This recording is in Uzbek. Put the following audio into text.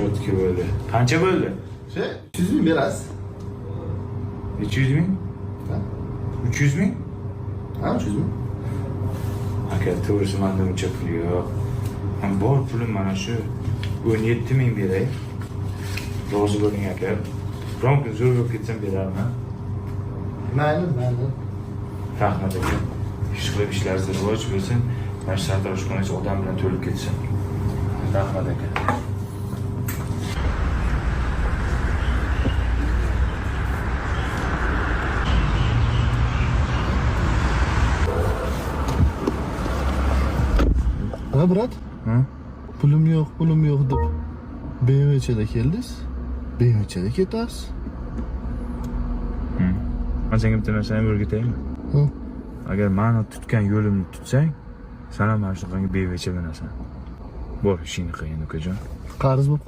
Çotki bo'ldi. Qancha bo'ldi? 300 ming berasiz. 200 ming? Ha? 300 ming? Ha, 300 ming. Aka, to'g'risi menda uncha pul yo'q. Men bor pulim mana shu 17 ming beray. Rozi bo'ling aka. Biron kun zo'r bo'lib ketsam berarman. Mayli. Rahmat aka. Ish qilib ishlaringiz rivoj bo'lsin. Mana shu sartaroshxonangiz odam bilan to'lib ketsin. Rahmat aka. Ha, brat? Ha? Pulim yo'q deb BMW'da keldingiz. BMW'da ketasiz. Men senga bitta narsani o'rgataymi? Ha. Agar meni tutgan yo'limni tutsang, sen ham mana shunaqangi bevachcha bo'lasan. Bor, ishingni qil endi ukajon. Qarz bo'lib